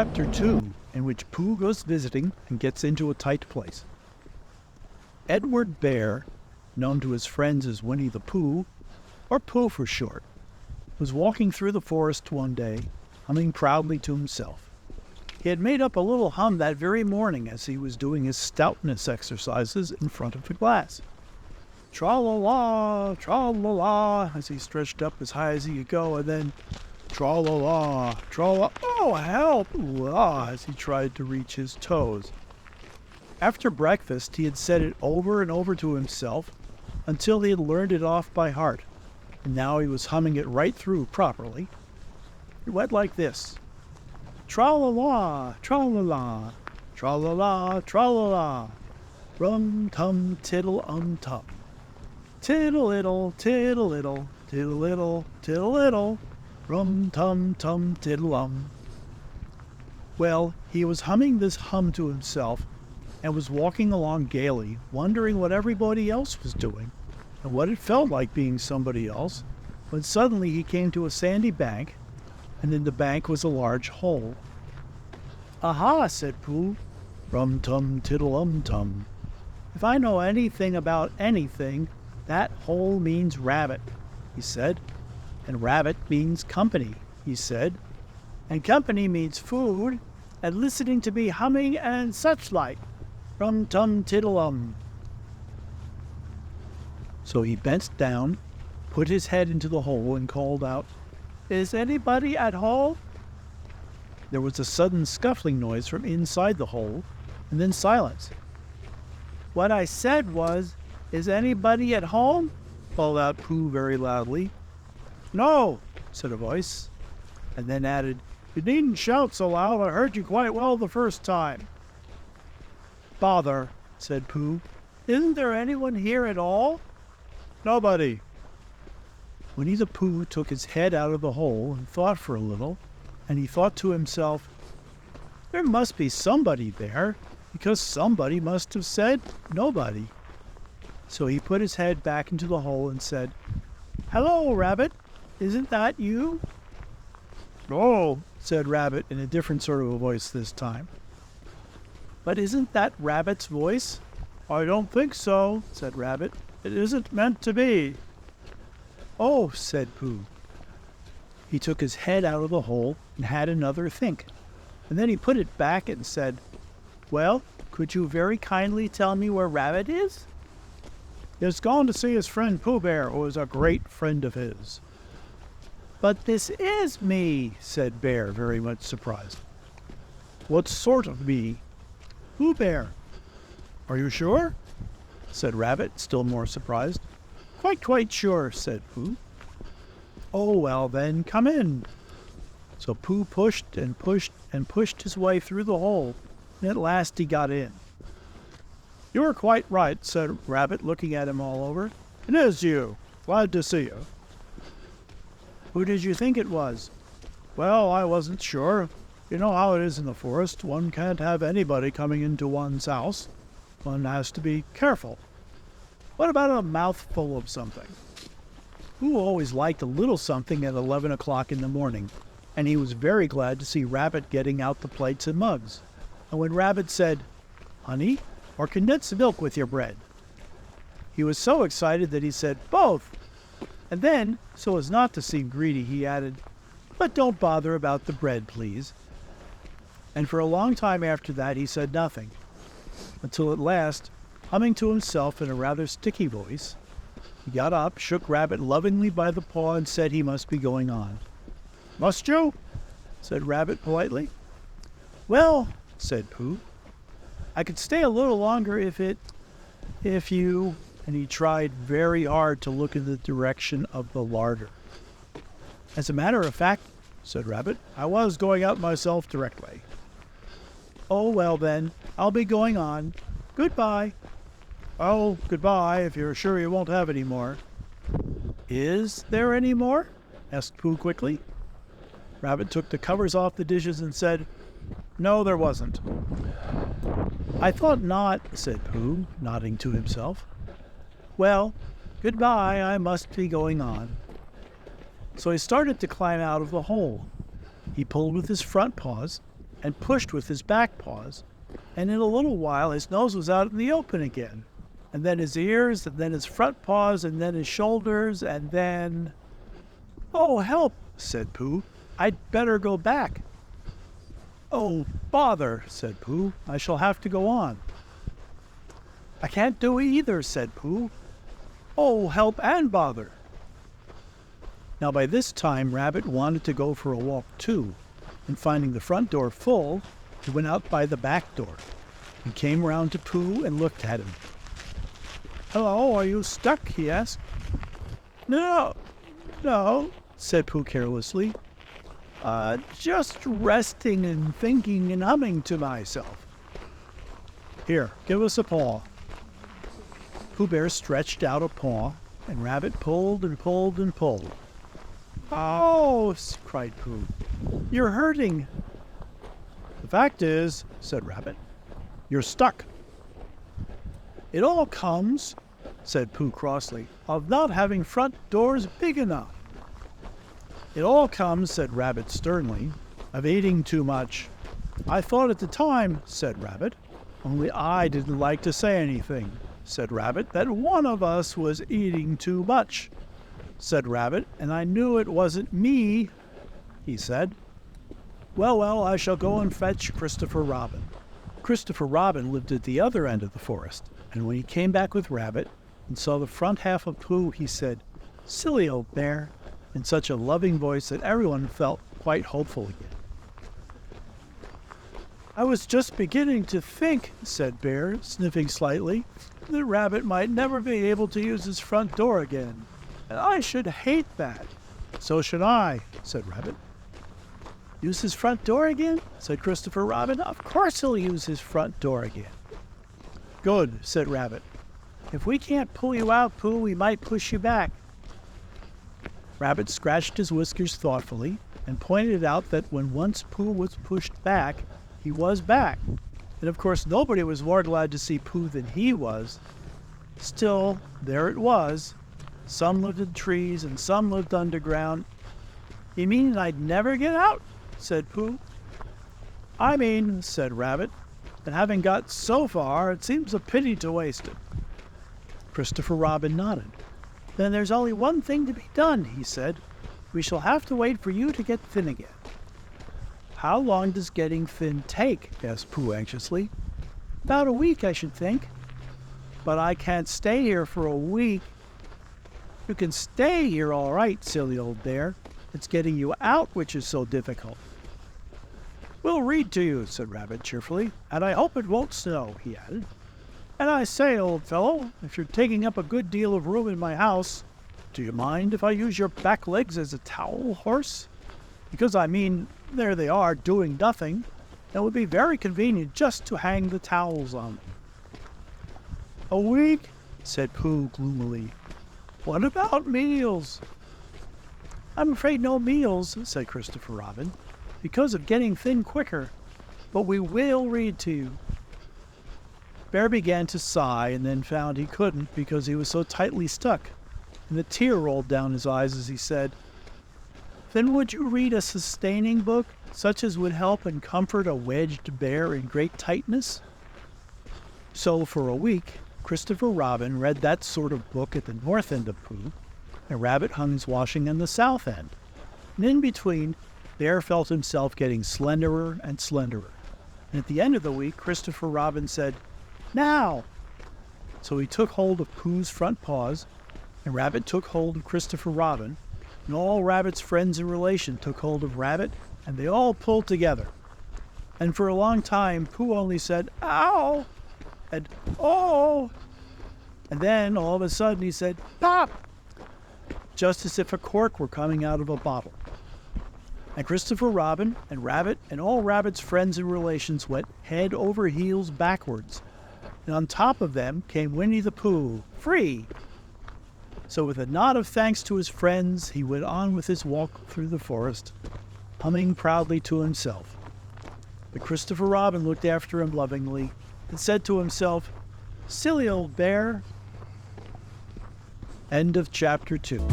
Chapter 2, in which Pooh goes visiting and gets into a tight place. Edward Bear, known to his friends as Winnie-the-Pooh, or Pooh for short, was walking through the forest one day, humming proudly to himself. He had made up a little hum that very morning as he was doing his stoutness exercises in front of the glass. Tra-la-la, tra-la-la, as he stretched up as high as he could go, and then tra-la-la, tra-la, oh, help, la, as he tried to reach his toes. After breakfast, he had said it over and over to himself until he had learned it off by heart, and now he was humming it right through properly. It went like this. Tra-la-la, tra-la-la, tra-la-la, tra-la-la, rum-tum, tiddle-um-tum. Tiddle-iddle, tiddle-iddle, tiddle-iddle, tiddle-iddle, rum-tum-tum, tiddle-um. Well, he was humming this hum to himself and was walking along gaily, wondering what everybody else was doing and what it felt like being somebody else, when suddenly he came to a sandy bank, and in the bank was a large hole. "Aha," said Pooh, "rum-tum, tiddle-um-tum. If I know anything about anything, that hole means rabbit," he said. "And rabbit means company," he said. "And company means food, and listening to me humming and such like. Rum-tum, tiddle-um." So he bent down, put his head into the hole, and called out, "Is anybody at home?" There was a sudden scuffling noise from inside the hole, and then silence. "What I said was, 'Is anybody at home?'" called out Pooh very loudly. "No," said a voice, and then added, "You needn't shout so loud. I heard you quite well the first time." "Bother," said Pooh. "Isn't there anyone here at all?" "Nobody." Winnie-the-Pooh took his head out of the hole and thought for a little, and he thought to himself, "There must be somebody there, because somebody must have said nobody." So he put his head back into the hole and said, "Hello, Rabbit. Isn't that you?" "No," said Rabbit in a different sort of a voice this time. "But isn't that Rabbit's voice?" "I don't think so," said Rabbit. "It isn't meant to be." "Oh," said Pooh. He took his head out of the hole and had another think, and then he put it back and said, "Well, could you very kindly tell me where Rabbit is?" "He has gone to see his friend Pooh Bear, who is a great friend of his." "But this is me," said Bear, very much surprised. "What sort of me?" "Pooh Bear." "Are you sure?" said Rabbit, still more surprised. Quite sure," said Pooh. "Oh, well then, come in." So Pooh pushed and pushed and pushed his way through the hole, and at last he got in. "You are quite right," said Rabbit, looking at him all over. "It is you. Glad to see you." "Who did you think it was?" "Well, I wasn't sure. You know how it is in the forest. One can't have anybody coming into one's house. One has to be careful. What about a mouthful of something?" Pooh always liked a little something at 11 o'clock in the morning, and he was very glad to see Rabbit getting out the plates and mugs. And when Rabbit said, "Honey, or condensed milk with your bread?" he was so excited that he said, "Both." And then, so as not to seem greedy, he added, "But don't bother about the bread, please." And for a long time after that he said nothing, until at last, humming to himself in a rather sticky voice, he got up, shook Rabbit lovingly by the paw, and said he must be going on. "Must you?" said Rabbit politely. "Well," said Pooh, "I could stay a little longer if you—" and he tried very hard to look in the direction of the larder. "As a matter of fact," said Rabbit, "I was going out myself directly." "Oh, well then, I'll be going on. Goodbye." "Oh, goodbye, if you're sure you won't have any more." "Is there any more?" asked Pooh quickly. Rabbit took the covers off the dishes and said, "No, there wasn't." "I thought not," said Pooh, nodding to himself. "Well, goodbye, I must be going on." So he started to climb out of the hole. He pulled with his front paws, and pushed with his back paws, and in a little while his nose was out in the open again, and then his ears, and then his front paws, and then his shoulders, and then... "Oh, help," said Pooh. "I'd better go back." "Oh, bother," said Pooh. "I shall have to go on." "I can't do either," said Pooh. "Oh, help and bother." Now by this time Rabbit wanted to go for a walk too, and finding the front door full, he went out by the back door. He came round to Pooh and looked at him. "Hello, are you stuck?" he asked. No, said Pooh carelessly. Just resting and thinking and humming to myself." "Here, give us a paw." Pooh Bear stretched out a paw, and Rabbit pulled and pulled and pulled. "Oh," cried Pooh, "you're hurting." "The fact is," said Rabbit, "you're stuck." "It all comes," said Pooh crossly, "of not having front doors big enough." "It all comes," said Rabbit sternly, "of eating too much." "I thought at the time," said Rabbit, "only I didn't like to say anything," said Rabbit, "that one of us was eating too much," said Rabbit, "and I knew it wasn't me," he said. Well, I shall go and fetch Christopher Robin." Christopher Robin lived at the other end of the forest, and when he came back with Rabbit and saw the front half of Pooh, he said, "Silly old bear," in such a loving voice that everyone felt quite hopeful again. "I was just beginning to think," said Bear, sniffing slightly, "that Rabbit might never be able to use his front door again, and I should hate that." "So should I," said Rabbit. "Use his front door again?" said Christopher Robin. "Of course he'll use his front door again." "Good," said Rabbit. "If we can't pull you out, Pooh, we might push you back." Rabbit scratched his whiskers thoughtfully and pointed out that when once Pooh was pushed back, he was back. And of course nobody was more glad to see Pooh than he was. Still, there it was. Some lived in trees and some lived underground. "You mean I'd never get out?" said Pooh. "I mean," said Rabbit, "that having got so far, it seems a pity to waste it." Christopher Robin nodded. "Then there's only one thing to be done," he said. "We shall have to wait for you to get thin again." "How long does getting thin take?" asked Pooh anxiously. "About a week, I should think." "But I can't stay here for a week." "You can stay here all right, silly old bear. It's getting you out which is so difficult." "We'll read to you," said Rabbit cheerfully, "and I hope it won't snow," he added. "And I say, old fellow, if you're taking up a good deal of room in my house, do you mind if I use your back legs as a towel horse? Because, I mean, there they are, doing nothing. It would be very convenient just to hang the towels on them." "A week?" said Pooh gloomily. "What about meals?" "I'm afraid no meals," said Christopher Robin, "because of getting thin quicker. But we will read to you." Bear began to sigh and then found he couldn't because he was so tightly stuck, and a tear rolled down his eyes as he said, "Then would you read a sustaining book, such as would help and comfort a wedged bear in great tightness?" So for a week, Christopher Robin read that sort of book at the north end of Pooh, and Rabbit hung his washing on the south end. And in between, Bear felt himself getting slenderer and slenderer. And at the end of the week, Christopher Robin said, "Now!" So he took hold of Pooh's front paws, and Rabbit took hold of Christopher Robin, and all Rabbit's friends and relations took hold of Rabbit, and they all pulled together. And for a long time, Pooh only said, "Ow!" and "Oh!" And then, all of a sudden, he said, "Pop!" just as if a cork were coming out of a bottle. And Christopher Robin and Rabbit and all Rabbit's friends and relations went head over heels backwards. And on top of them came Winnie-the-Pooh, free. So with a nod of thanks to his friends, he went on with his walk through the forest, humming proudly to himself. But Christopher Robin looked after him lovingly and said to himself, "Silly old bear." End of chapter 2.